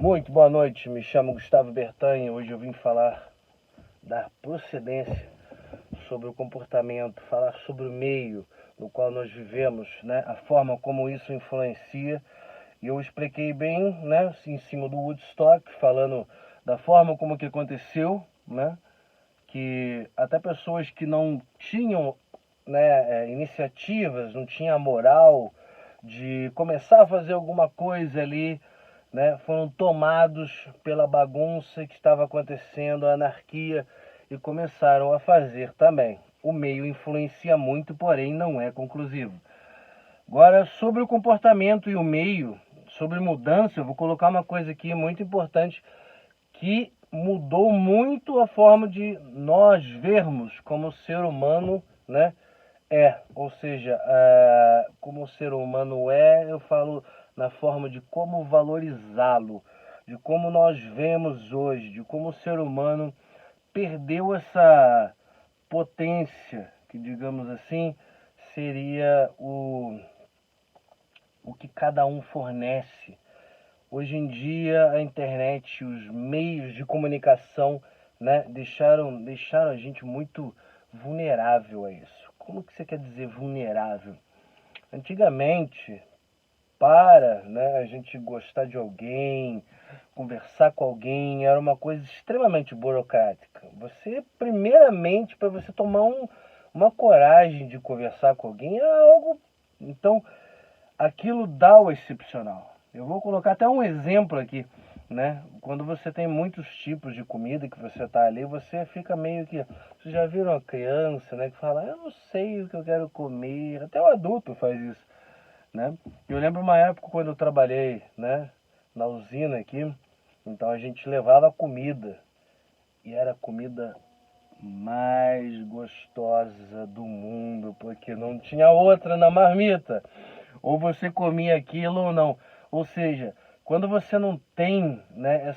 Muito boa noite, me chamo Gustavo Bertanha. Hoje eu vim falar da procedência, sobre o comportamento, falar sobre o meio no qual nós vivemos, né? A forma como isso influencia. E eu expliquei bem, né, em cima do Woodstock, falando da forma como que aconteceu, né? Que até pessoas que não tinham, né, iniciativas, não tinham a moral de começar a fazer alguma coisa ali, né, foram tomados pela bagunça que estava acontecendo, a anarquia, e começaram a fazer também. O meio influencia muito, porém não é conclusivo. Agora, sobre o comportamento e o meio, sobre mudança, eu vou colocar uma coisa aqui muito importante que mudou muito a forma de nós vermos como o ser humano, né, ou seja, como o ser humano eu falo na forma de como valorizá-lo, de como nós vemos hoje, de como o ser humano perdeu essa potência, que digamos assim, seria o que cada um fornece. Hoje em dia a internet, os meios de comunicação, né, deixaram a gente muito vulnerável a isso. Como que você quer dizer vulnerável? Antigamente, né, a gente gostar de alguém, conversar com alguém, era uma coisa extremamente burocrática. Você, primeiramente, para você tomar uma coragem de conversar com alguém, era algo. Então, aquilo dá o excepcional. Eu vou colocar até um exemplo aqui, né? Quando você tem muitos tipos de comida que você tá ali, você fica meio que... Vocês já viram uma criança, né, que fala, eu não sei o que eu quero comer. Até o adulto faz isso, né? Eu lembro uma época quando eu trabalhei, né, na usina aqui, então a gente levava comida, e era a comida mais gostosa do mundo, porque não tinha outra na marmita. Ou você comia aquilo ou não. Ou seja, quando você não tem, né,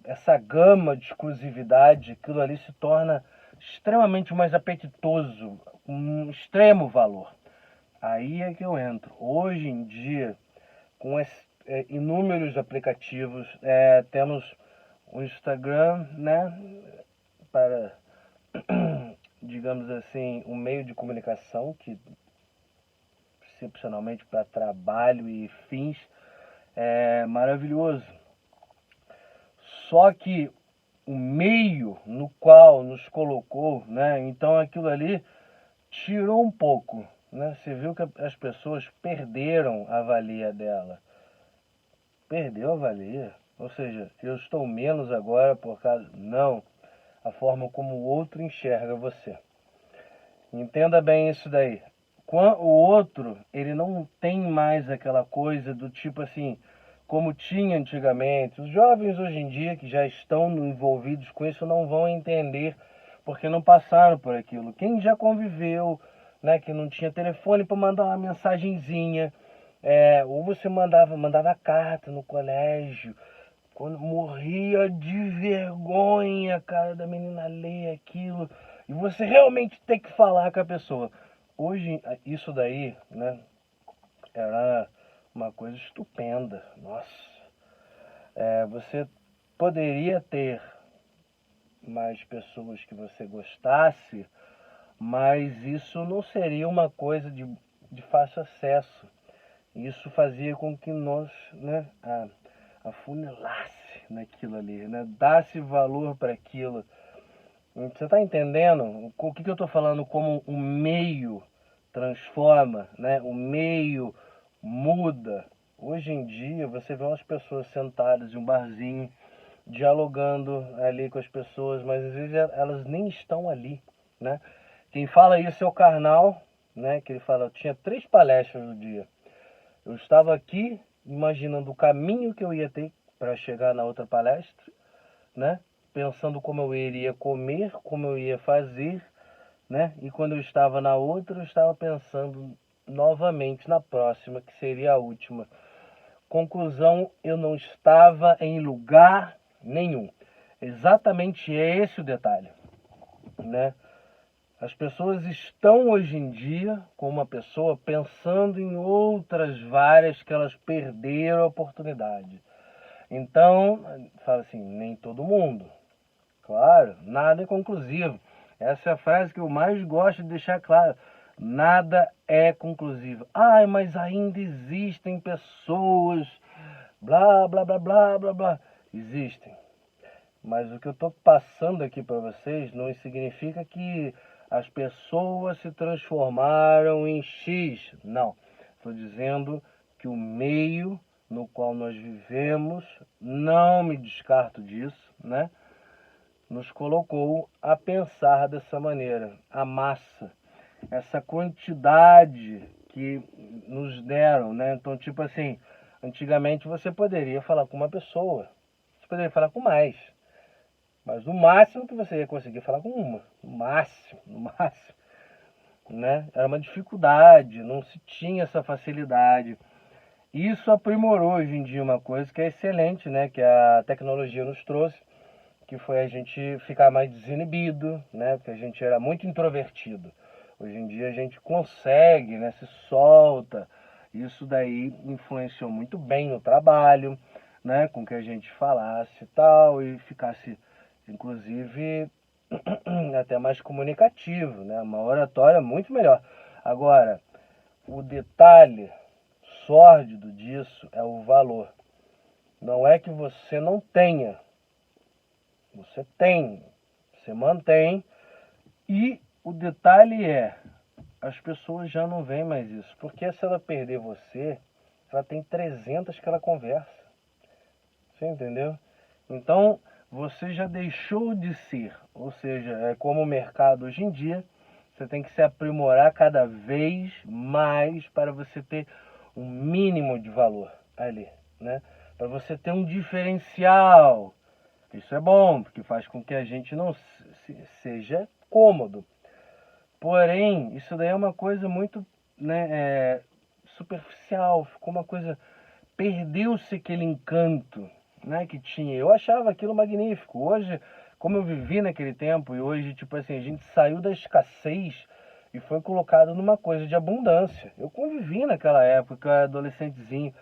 essa gama de exclusividade, aquilo ali se torna extremamente mais apetitoso, com um extremo valor. Aí é que eu entro. Hoje em dia, com inúmeros aplicativos, temos o Instagram, né, para, digamos assim, um meio de comunicação que, excepcionalmente para trabalho e fins, é maravilhoso. Só que o meio no qual nos colocou, né, então aquilo ali tirou um pouco, né? Você viu que as pessoas perderam a valia dela. Perdeu a valia. Ou seja, eu estou menos agora por causa... Não. A forma como o outro enxerga você. Entenda bem isso daí. O outro, ele não tem mais aquela coisa do tipo assim, como tinha antigamente. Os jovens hoje em dia que já estão envolvidos com isso não vão entender porque não passaram por aquilo. Quem já conviveu, né, que não tinha telefone para mandar uma mensagenzinha, ou você mandava carta no colégio, quando morria de vergonha, cara, da menina ler aquilo, e você realmente tem que falar com a pessoa. Hoje, isso daí, né, era uma coisa estupenda. Nossa, você poderia ter mais pessoas que você gostasse, mas isso não seria uma coisa de fácil acesso. Isso fazia com que nós, né, afunilasse naquilo ali, né, dasse valor para aquilo. Você está entendendo o que eu estou falando? Como o meio transforma, né? O meio muda. Hoje em dia você vê umas pessoas sentadas em um barzinho, dialogando ali com as pessoas, mas às vezes elas nem estão ali, né? Quem fala isso é o Karnal, né? Que ele fala, eu tinha 3 palestras no dia. Eu estava aqui imaginando o caminho que eu ia ter para chegar na outra palestra, né? Pensando como eu iria comer, como eu ia fazer, né? E quando eu estava na outra, eu estava pensando novamente na próxima, que seria a última. Conclusão, eu não estava em lugar nenhum. Exatamente esse o detalhe, né? As pessoas estão hoje em dia com uma pessoa pensando em outras várias que elas perderam a oportunidade. Então, fala assim, nem todo mundo. Claro, nada é conclusivo. Essa é a frase que eu mais gosto de deixar claro. Nada é conclusivo. Ai, mas ainda existem pessoas, blá, blá, blá, blá, blá, blá. Existem. Mas o que eu estou passando aqui para vocês não significa que as pessoas se transformaram em X. Não. Estou dizendo que o meio no qual nós vivemos, não me descarto disso, né? Nos colocou a pensar dessa maneira. A massa, essa quantidade que nos deram, né? Então, tipo assim, antigamente você poderia falar com uma pessoa, você poderia falar com mais, mas o máximo que você ia conseguir falar com uma, no máximo, né? Era uma dificuldade, não se tinha essa facilidade. Isso aprimorou hoje em dia uma coisa que é excelente, né? Que a tecnologia nos trouxe, que foi a gente ficar mais desinibido, né? Porque a gente era muito introvertido. Hoje em dia a gente consegue, né? Se solta. Isso daí influenciou muito bem no trabalho, né? Com que a gente falasse e tal e ficasse, inclusive, até mais comunicativo, né? Uma oratória muito melhor. Agora, o detalhe sórdido disso é o valor. Não é que você não tenha, você tem, você mantém. E o detalhe é, as pessoas já não veem mais isso. Porque se ela perder você, ela tem 300 que ela conversa. Você entendeu? Então, você já deixou de ser. Ou seja, é como o mercado hoje em dia, você tem que se aprimorar cada vez mais para você ter um mínimo de valor ali, né? Para você ter um diferencial. Isso é bom, porque faz com que a gente não seja cômodo. Porém, isso daí é uma coisa muito, né, superficial, ficou uma coisa, perdeu-se aquele encanto, né, que tinha. Eu achava aquilo magnífico. Hoje, como eu vivi naquele tempo e hoje, tipo assim, a gente saiu da escassez e foi colocado numa coisa de abundância. Eu convivi naquela época, adolescentezinho,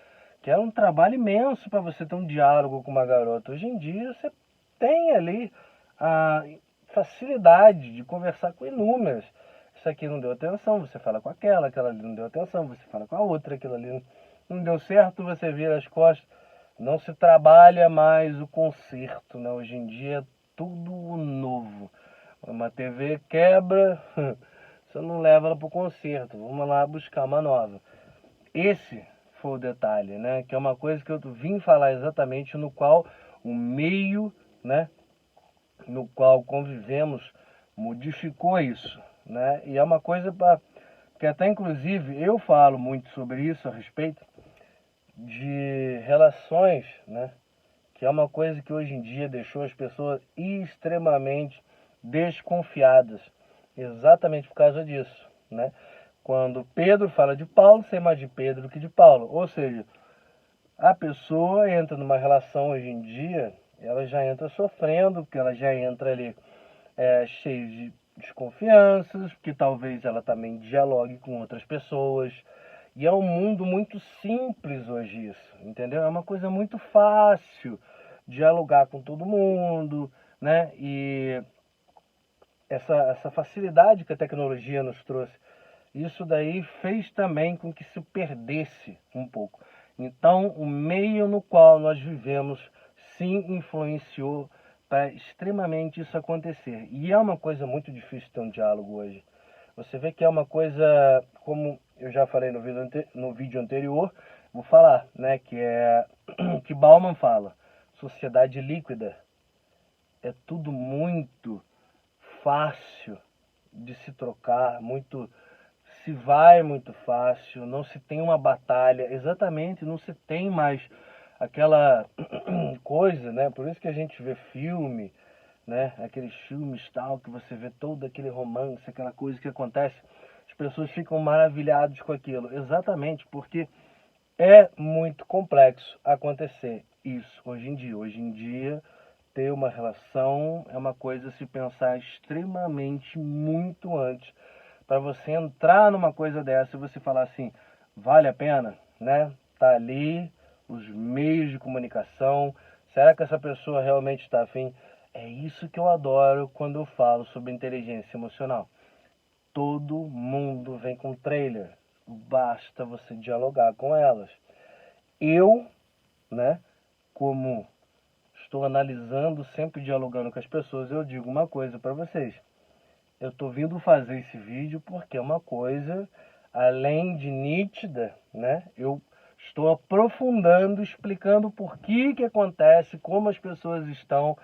que era um trabalho imenso para você ter um diálogo com uma garota. Hoje em dia você tem ali a facilidade de conversar com inúmeras. Isso aqui não deu atenção, você fala com aquela ali não deu atenção, você fala com a outra, aquilo ali não deu certo, você vira as costas. Não se trabalha mais o conserto, né? Hoje em dia é tudo novo. Uma TV quebra, você não leva ela para o conserto, vamos lá buscar uma nova. Esse foi o detalhe, né? Que é uma coisa que eu vim falar exatamente no qual o meio, né? No qual convivemos modificou isso, né? E é uma coisa que até inclusive eu falo muito sobre isso a respeito de relações, né? Que é uma coisa que hoje em dia deixou as pessoas extremamente desconfiadas, exatamente por causa disso, né? Quando Pedro fala de Paulo, sei mais de Pedro do que de Paulo. Ou seja, a pessoa entra numa relação hoje em dia, ela já entra sofrendo, porque ela já entra ali cheia de desconfianças, porque talvez ela também dialogue com outras pessoas. E é um mundo muito simples hoje isso, entendeu? É uma coisa muito fácil dialogar com todo mundo, né? E essa facilidade que a tecnologia nos trouxe, isso daí fez também com que se perdesse um pouco. Então, o meio no qual nós vivemos sim influenciou para extremamente isso acontecer. E é uma coisa muito difícil ter um diálogo hoje. Você vê que é uma coisa, como eu já falei no vídeo anterior, vou falar, né, que é que Bauman fala, sociedade líquida. É tudo muito fácil de se trocar, muito se vai muito fácil, não se tem uma batalha, exatamente, não se tem mais aquela coisa, né? Por isso que a gente vê filme, né? Aqueles filmes tal, que você vê todo aquele romance, aquela coisa que acontece, as pessoas ficam maravilhadas com aquilo, exatamente, porque é muito complexo acontecer isso hoje em dia. Hoje em dia, ter uma relação é uma coisa a se pensar extremamente muito antes. Para você entrar numa coisa dessa e você falar assim, vale a pena, né? Tá ali, os meios de comunicação. Será que essa pessoa realmente está afim? É isso que eu adoro quando eu falo sobre inteligência emocional. Todo mundo vem com trailer, basta você dialogar com elas. Eu, né, como estou analisando, sempre dialogando com as pessoas, eu digo uma coisa para vocês. Eu estou vindo fazer esse vídeo porque é uma coisa, além de nítida, né? Eu estou aprofundando, explicando por que acontece, como as pessoas estão,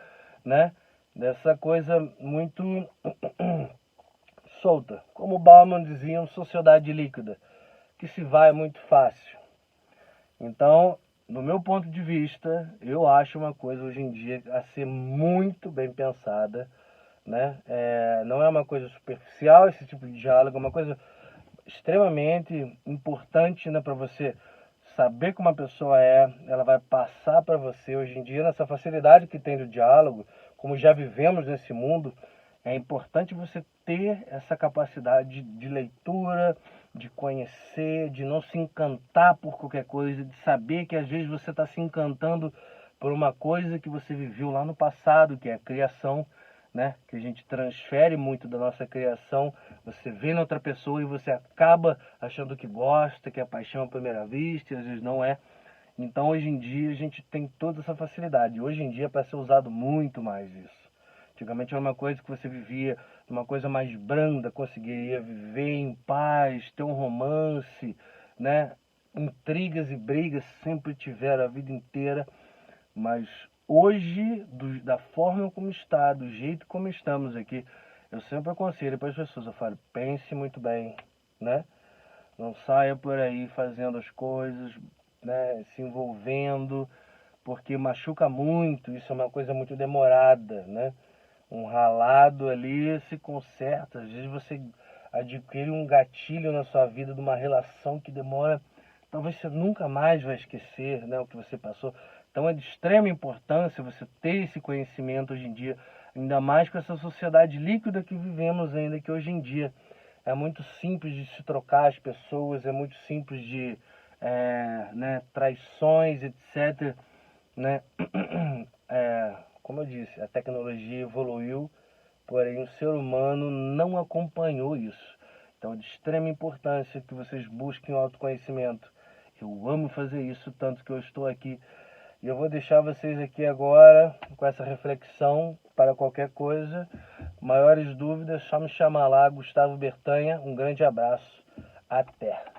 né? Dessa coisa muito solta. Como Bauman dizia, uma sociedade líquida, que se vai muito fácil. Então, no meu ponto de vista, eu acho uma coisa hoje em dia a ser muito bem pensada, né? Não é uma coisa superficial esse tipo de diálogo, é uma coisa extremamente importante, né, para você saber como a pessoa é, ela vai passar para você hoje em dia, nessa facilidade que tem do diálogo, como já vivemos nesse mundo, é importante você ter essa capacidade de leitura, de conhecer, de não se encantar por qualquer coisa, de saber que às vezes você está se encantando por uma coisa que você viveu lá no passado, que é a criação, né? Que a gente transfere muito da nossa criação, você vê na outra pessoa e você acaba achando que gosta, que é paixão à primeira vista, e às vezes não é. Então hoje em dia a gente tem toda essa facilidade. Hoje em dia é para ser usado muito mais isso. Antigamente era uma coisa que você vivia, uma coisa mais branda, conseguiria viver em paz, ter um romance, né? Intrigas e brigas sempre tiveram a vida inteira, mas hoje, da forma como está, do jeito como estamos aqui, eu sempre aconselho para as pessoas, eu falo, pense muito bem, né? Não saia por aí fazendo as coisas, né? Se envolvendo, porque machuca muito, isso é uma coisa muito demorada, né? Um ralado ali se conserta, às vezes você adquire um gatilho na sua vida de uma relação que demora, talvez você nunca mais vai esquecer, né, o que você passou. Então é de extrema importância você ter esse conhecimento hoje em dia, ainda mais com essa sociedade líquida que vivemos ainda, que hoje em dia é muito simples de se trocar as pessoas, é muito simples de né, traições, etc. Né? Como eu disse, a tecnologia evoluiu, porém o ser humano não acompanhou isso. Então é de extrema importância que vocês busquem o autoconhecimento. Eu amo fazer isso, tanto que eu estou aqui. E eu vou deixar vocês aqui agora com essa reflexão para qualquer coisa. Maiores dúvidas, só me chamar lá, Gustavo Bertanha. Um grande abraço. Até!